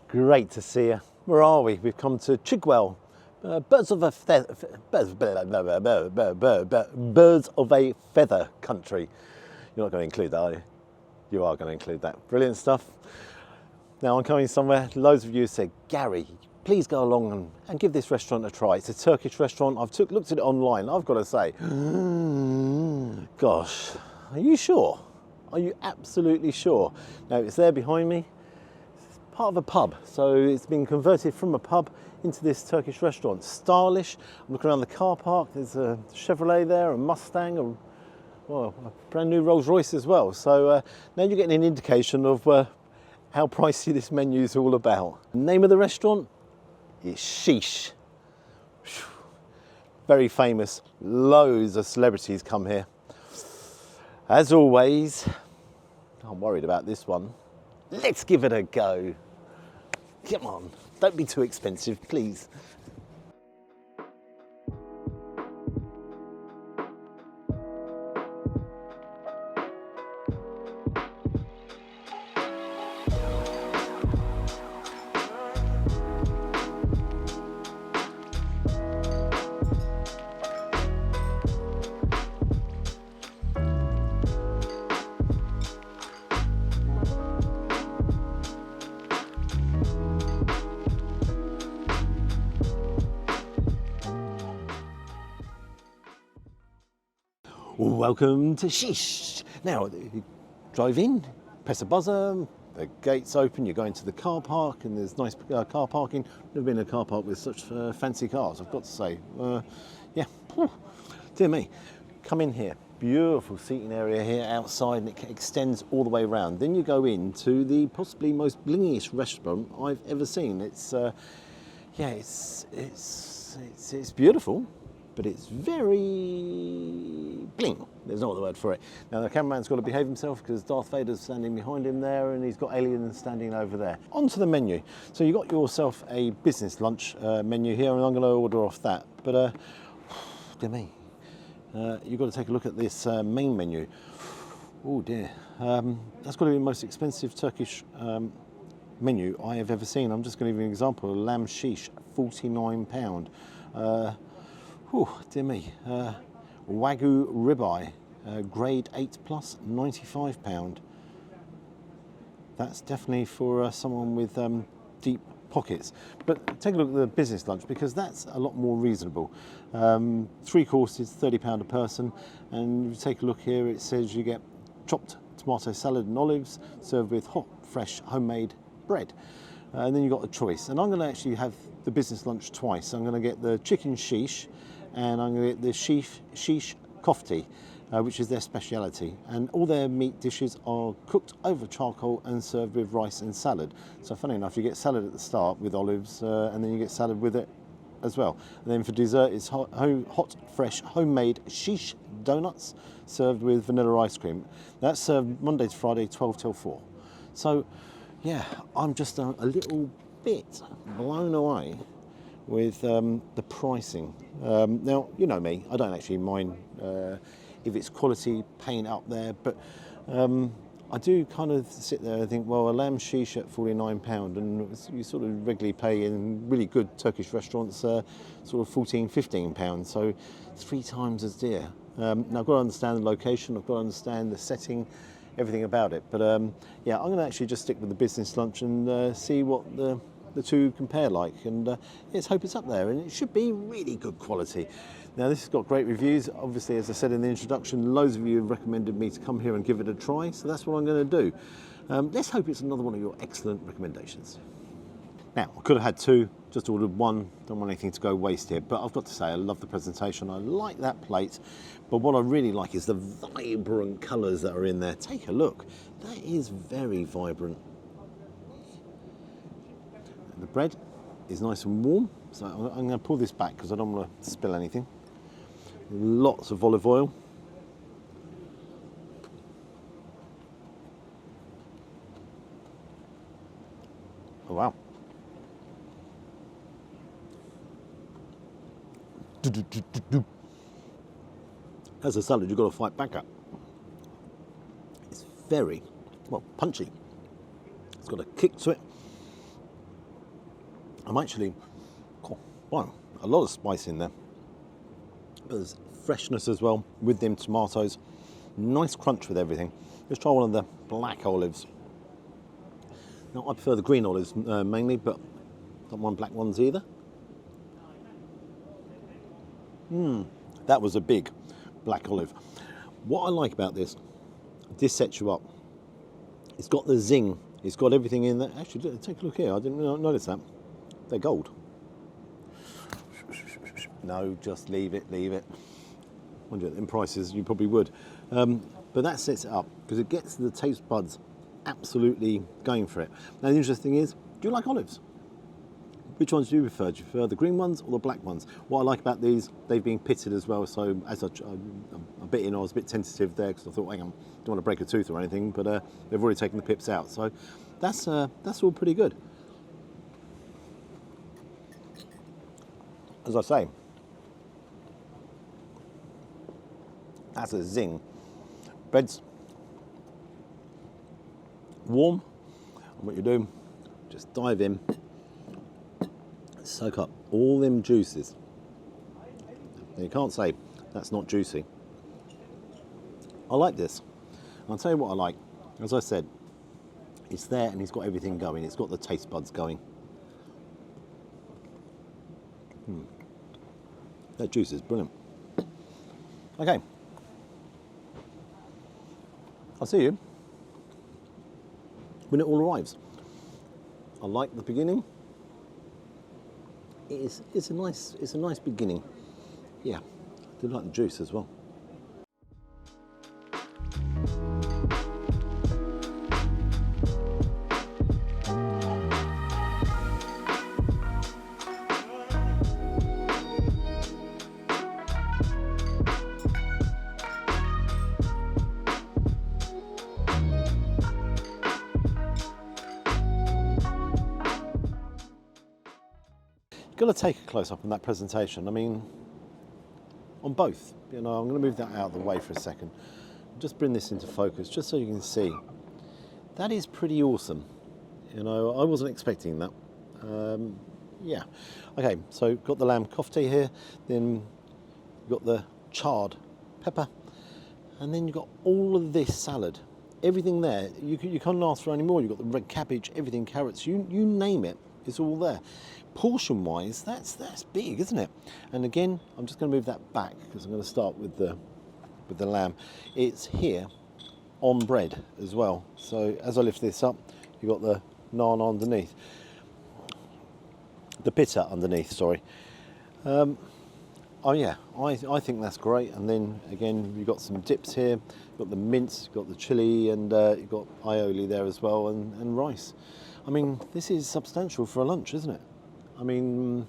Great to see you. Where are we? We've come to Chigwell. Birds of a feather country. You're not going to include that, are you? You are going to include that. Brilliant stuff. Now I'm coming somewhere. Loads of you said, Gary, please go along and give this restaurant a try. It's a Turkish restaurant. I've looked at it online. I've got to say, gosh, are you sure? Are you absolutely sure? Now it's there behind me. Part of a pub, so it's been converted from a pub into this Turkish restaurant. Stylish. I'm looking around the car park. There's a Chevrolet there, a Mustang, a brand new Rolls Royce as well. So now you're getting an indication of how pricey this menu is all about. The name of the restaurant is Sheesh. Very famous. Loads of celebrities come here. As always, I'm worried about this one. Let's give it a go. Come on, don't be too expensive, please. Welcome to Sheesh. Now, you drive in, press a buzzer, the gates open, you go into the car park, and there's nice car parking. Never been in a car park with such fancy cars, I've got to say. Yeah, dear me. Come in here, beautiful seating area here outside, and it extends all the way around. Then you go into the possibly most blingiest restaurant I've ever seen. It's beautiful, but it's very bling. There's no other word for it. Now the cameraman's got to behave himself because Darth Vader's standing behind him there and he's got aliens standing over there. Onto the menu. So you got yourself a business lunch menu here, and I'm going to order off that. But dear me, you've got to take a look at this main menu. Oh dear, that's got to be the most expensive Turkish menu I have ever seen. I'm just going to give you an example. Lamb sheesh, £49. Dear me. Wagyu ribeye, grade 8 plus, £95. That's definitely for someone with deep pockets. But take a look at the business lunch, because that's a lot more reasonable. 3 courses, £30 a person, and if you take a look here, it says you get chopped tomato salad and olives served with hot, fresh, homemade bread. And then you've got a choice. And I'm going to actually have the business lunch twice. I'm going to get the chicken sheesh, and I'm going to get the sheesh kofti, which is their speciality. And all their meat dishes are cooked over charcoal and served with rice and salad. So funny enough, you get salad at the start with olives, and then you get salad with it as well. And then for dessert, it's hot, fresh, homemade sheesh donuts served with vanilla ice cream. That's served Monday to Friday, 12 till 4. So yeah, I'm just a little bit blown away with the pricing. Now, you know me, I don't actually mind if it's quality paint up there, but I do kind of sit there and think, well, a lamb sheesh at £49, and you sort of regularly pay in really good Turkish restaurants sort of £14, £15, so 3 times as dear. Now I've got to understand the location, I've got to understand the setting, everything about it, but yeah, I'm going to actually just stick with the business lunch and see what the two compare like, and let's hope it's up there, and it should be really good quality. Now this has got great reviews. Obviously, as I said in the introduction, loads of you have recommended me to come here and give it a try, so that's what I'm going to do. Let's hope it's another one of your excellent recommendations. Now, I could have had 2, just ordered 1, don't want anything to go waste here, but I've got to say I love the presentation, I like that plate, but what I really like is the vibrant colours that are in there. Take a look, that is very vibrant. The bread is nice and warm, so I'm going to pull this back because I don't want to spill anything. Lots of olive oil. Oh wow. As a salad, you've got to fight back up. It's very, well, punchy. It's got a kick to it. I'm actually, wow, a lot of spice in there. But there's freshness as well with them tomatoes. Nice crunch with everything. Let's try one of the black olives. Now, I prefer the green olives mainly, but don't mind black ones either. That was a big black olive. What I like about this sets you up. It's got the zing. It's got everything in there. Actually, take a look here. I didn't notice that. They're gold. No, just leave it, leave it. In prices, you probably would. But that sets it up because it gets the taste buds absolutely going for it. Now, the interesting thing is, do you like olives? Which ones do you prefer? Do you prefer the green ones or the black ones? What I like about these, they've been pitted as well. So as I bit in, I was a bit tentative there because I thought, hang on, don't want to break a tooth or anything. But they've already taken the pips out. So that's all pretty good. As I say, that's a zing. Bread's warm. And what you do, just dive in, soak up all them juices. Now, you can't say that's not juicy. I like this. I'll tell you what I like. As I said, it's there and it's got everything going. It's got the taste buds going. That juice is brilliant. Okay. I'll see you when it all arrives. I like the beginning. It's a nice beginning. Yeah, I do like the juice as well. Got to take a close up on that presentation. I mean, on both. You know, I'm going to move that out of the way for a second. Just bring this into focus, just so you can see. That is pretty awesome. You know, I wasn't expecting that. Yeah. Okay, so got the lamb kofte here, then you've got the charred pepper, and then you've got all of this salad. Everything there. You can't ask for any more. You've got the red cabbage, everything, carrots, you name it, it's all there. Portion-wise, that's big, isn't it? And again, I'm just going to move that back because I'm going to start with the lamb. It's here on bread as well. So as I lift this up, you've got the naan underneath, the pita underneath. Sorry. Oh yeah, I think that's great. And then again, you've got some dips here. You've got the mince, you've got the chili, and you've got aioli there as well, and rice. I mean, this is substantial for a lunch, isn't it? I mean,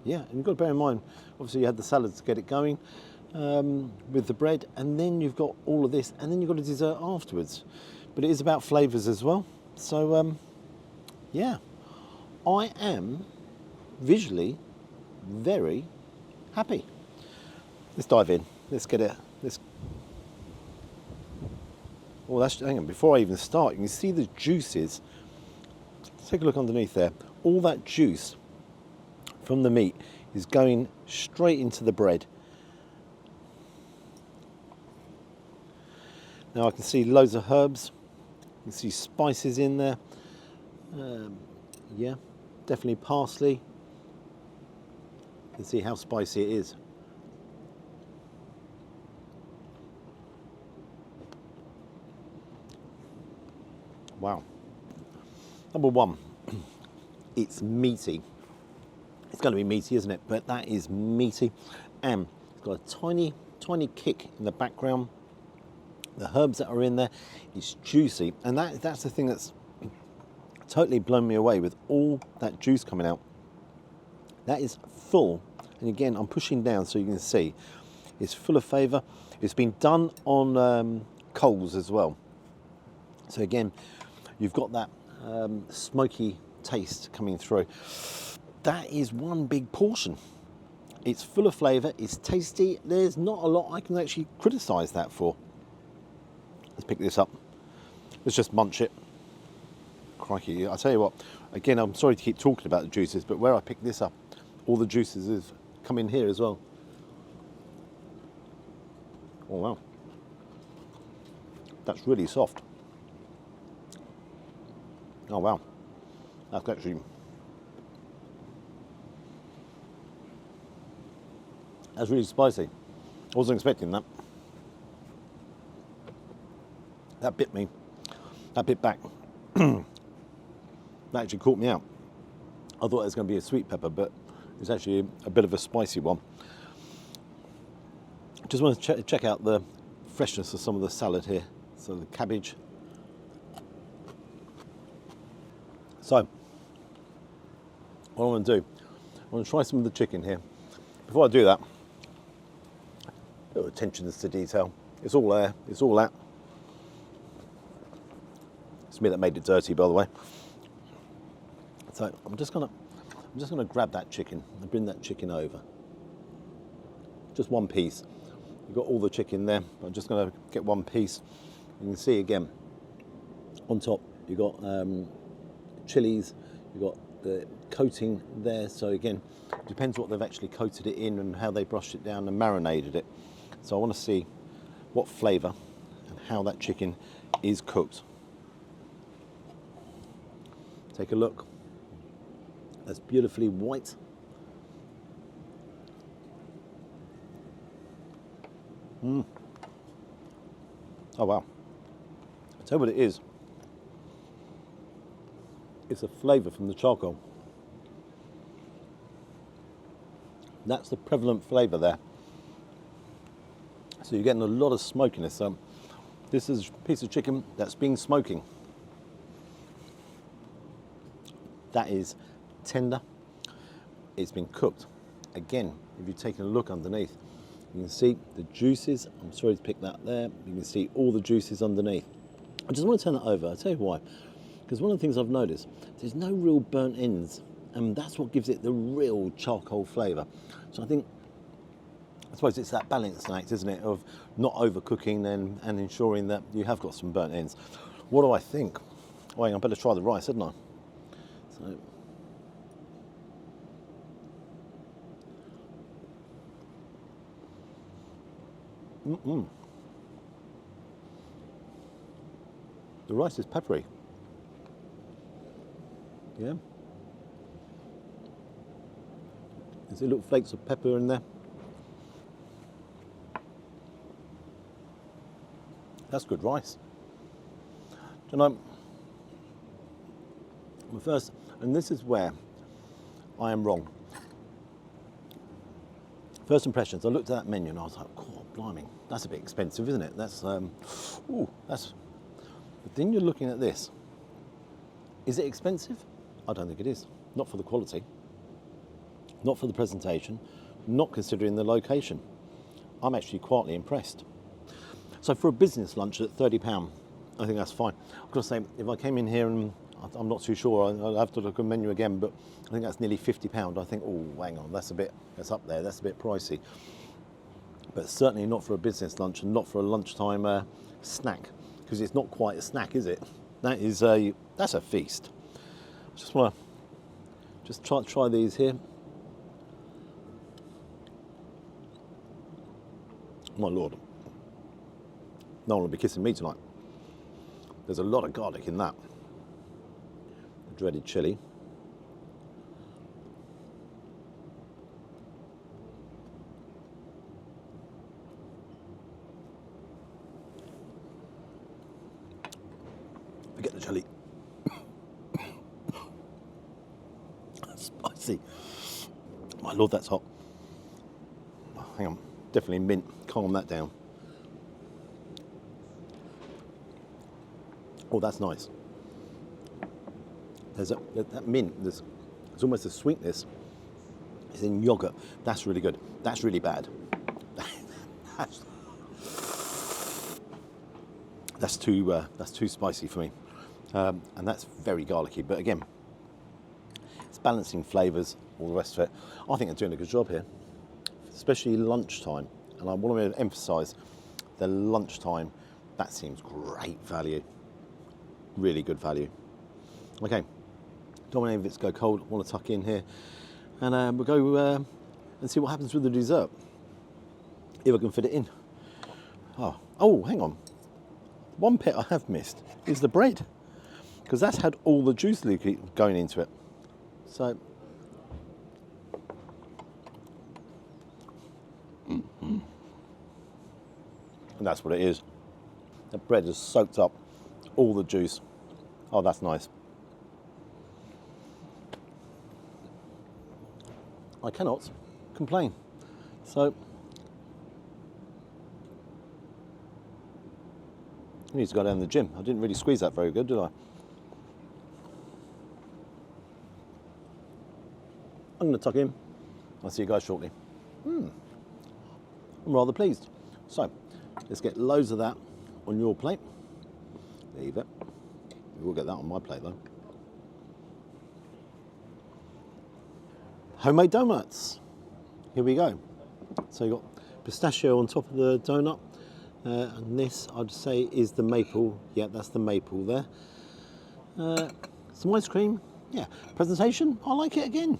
yeah, and you've got to bear in mind, obviously you had the salads to get it going with the bread, and then you've got all of this, and then you've got a dessert afterwards. But it is about flavours as well. So, yeah, I am visually very happy. Let's dive in. Let's get it. Oh, hang on, before I even start, you can see the juices. Take a look underneath there. All that juice from the meat is going straight into the bread. Now I can see loads of herbs. You can see spices in there. Yeah, definitely parsley. You can see how spicy it is. Wow. Number one, it's meaty. It's going to be meaty, isn't it? But that is meaty. And it's got a tiny, tiny kick in the background. The herbs that are in there, it's juicy. And that's the thing that's totally blown me away with all that juice coming out. That is full. And again, I'm pushing down so you can see. It's full of flavour. It's been done on coals as well. So again, you've got that smoky taste coming through. That is one big portion. It's full of flavour, it's tasty. There's not a lot I can actually criticise that for. Let's pick this up. Let's just munch it. crikey. I tell you what, again, I'm sorry to keep talking about the juices, but where I picked this up, all the juices have come in here as well. Oh wow, that's really soft. Oh wow, that's actually, that's really spicy. I wasn't expecting that. That bit me, that bit back. That actually caught me out. I thought it was going to be a sweet pepper, but it's actually a bit of a spicy one. Just want to check out the freshness of some of the salad here. So the cabbage. So, what I want to do, I want to try some of the chicken here. Before I do that, a little attention to detail. It's all there, it's all that. It's me that made it dirty, by the way. So I'm just gonna grab that chicken and bring that chicken over. Just one piece. You've got all the chicken there, but I'm just going to get one piece. You can see again, on top you've got chilies, you've got the coating there. So again, it depends what they've actually coated it in and how they brushed it down and marinated it. So I want to see what flavour and how that chicken is cooked. Take a look. That's beautifully white. Oh wow. I'll tell you what it is. It's a flavour from the charcoal. That's the prevalent flavour there. So you're getting a lot of smokiness. This is a piece of chicken that's been smoking. That is tender. It's been cooked. Again, if you've taken a look underneath, you can see the juices. I'm sorry to pick that there. You can see all the juices underneath. I just want to turn that over. I'll tell you why. Because one of the things I've noticed, there's no real burnt ends, and that's what gives it the real charcoal flavour. So I suppose it's that balancing act, isn't it, of not overcooking and ensuring that you have got some burnt ends. What do I think? Oh, hang on, I better try the rice, hadn't I? So. The rice is peppery. Yeah. There's little flakes of pepper in there. That's good rice. Do you know, first, and this is where I am wrong. First impressions, I looked at that menu and I was like, oh, blimey, that's a bit expensive, isn't it? That's, but then you're looking at this. Is it expensive? I don't think it is. Not for the quality, not for the presentation, not considering the location. I'm actually quietly impressed. So for a business lunch at £30, I think that's fine. I've got to say, if I came in here and I'm not too sure, I'll have to look at the menu again, but I think that's nearly £50. I think, oh, hang on, that's up there, that's a bit pricey. But certainly not for a business lunch and not for a lunchtime snack, because it's not quite a snack, is it? That's a feast. I just want to try these here. My Lord, no one will be kissing me tonight. There's a lot of garlic in that. The dreaded chilli. Forget the chilli. Spicy. My Lord, that's hot. Hang on, definitely mint. Calm that down. Oh, that's nice. There's that mint. There's almost a sweetness. It's in yogurt. That's really good. That's really bad. That's too spicy for me, and that's very garlicky. But again, it's balancing flavours, all the rest of it. I think they're doing a good job here, especially lunchtime. And I want to emphasise the lunchtime. That seems great value. Really good value. Okay, don't want any of it to go cold. I want to tuck in here, and we'll go and see what happens with the dessert. If I can fit it in. Oh, hang on. One bit I have missed is the bread, because that's had all the juice going into it. So, and that's what it is. The bread has soaked up all the juice. Oh, that's nice. I cannot complain. So, I need to go down to the gym. I didn't really squeeze that very good, did I? I'm going to tuck in. I'll see you guys shortly. I'm rather pleased. So, let's get loads of that on your plate. Leave it. We'll get that on my plate though. Homemade donuts. Here we go. So you've got pistachio on top of the donut. And this, I'd say, is the maple. Yeah, that's the maple there. Some ice cream. Yeah. Presentation, I like it again.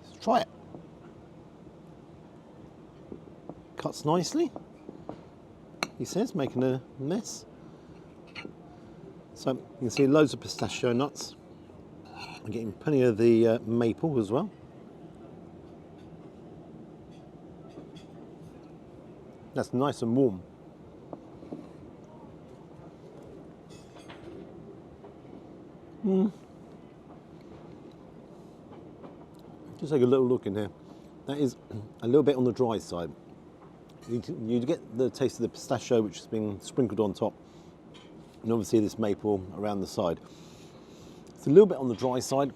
Let's try it. Cuts nicely, he says, making a mess. So you can see loads of pistachio nuts. I'm getting plenty of the maple as well. That's nice and warm. Just take a little look in here. That is a little bit on the dry side. You get the taste of the pistachio, which has been sprinkled on top, and obviously this maple around the side. It's a little bit on the dry side.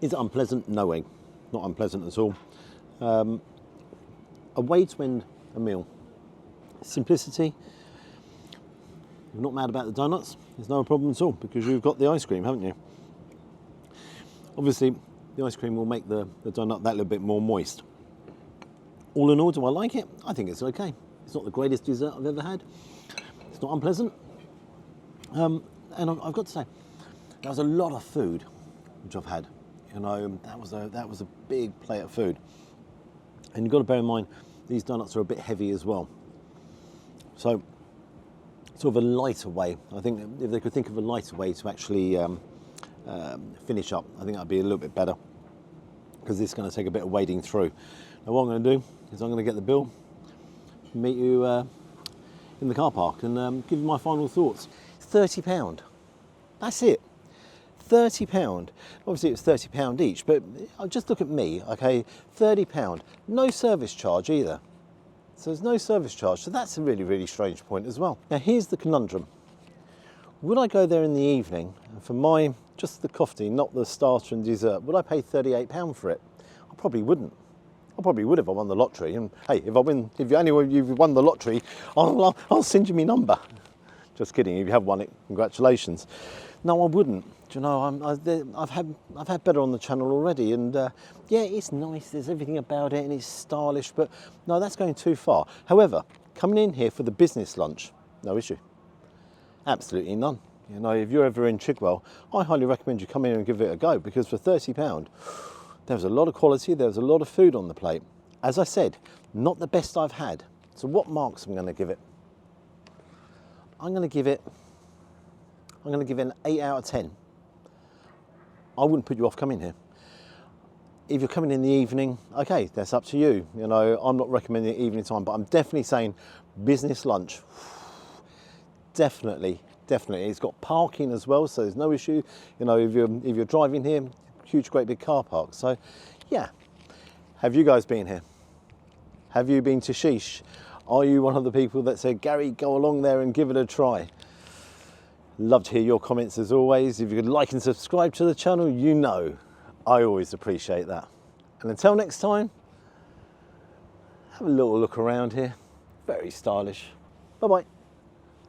Is it unpleasant? No way, not unpleasant at all. A way to end a meal. Simplicity. You're not mad about the donuts. There's no problem at all, because you've got the ice cream, haven't you? Obviously, the ice cream will make the donut that little bit more moist. All in all, do I like it? I think it's okay. It's not the greatest dessert I've ever had. It's not unpleasant. And I've got to say, there was a lot of food which I've had. You know, that was a big plate of food. And you've got to bear in mind, these donuts are a bit heavy as well. So, sort of a lighter way. I think if they could think of a lighter way to actually finish up, I think that'd be a little bit better, because this is going to take a bit of wading through. Now what I'm going to do is I'm going to get the bill, meet you in the car park, and give you my final thoughts. £30. That's it. £30. Obviously it's £30 each, but just look at me, okay? £30. No service charge either. So there's no service charge. So that's a really, really strange point as well. Now here's the conundrum. Would I go there in the evening and for just the coffee, not the starter and dessert, would I pay £38 for it? I probably wouldn't. I probably would if I won the lottery. And hey, if you've won the lottery, I'll send you my number. Just kidding. If you have won it, congratulations. No, I wouldn't. Do you know, I've had better on the channel already, and yeah, it's nice. There's everything about it, and it's stylish. But no, that's going too far. However, coming in here for the business lunch, no issue. Absolutely none. You know, if you're ever in Chigwell, I highly recommend you come in and give it a go, because for £30, there was a lot of quality, there was a lot of food on the plate. As I said, not the best I've had. So what marks am I going to give it? I'm going to give it an 8 out of 10. I wouldn't put you off coming here. If you're coming in the evening, okay, that's up to you. You know, I'm not recommending evening time, but I'm definitely saying business lunch. Definitely. It's got parking as well, so there's no issue. You know, if you're driving here, huge, great big car park. So, yeah. Have you guys been here? Have you been to Sheesh? Are you one of the people that said, Gary, go along there and give it a try? Love to hear your comments as always. If you could like and subscribe to the channel, you know I always appreciate that. And until next time, have a little look around here. Very stylish. Bye-bye.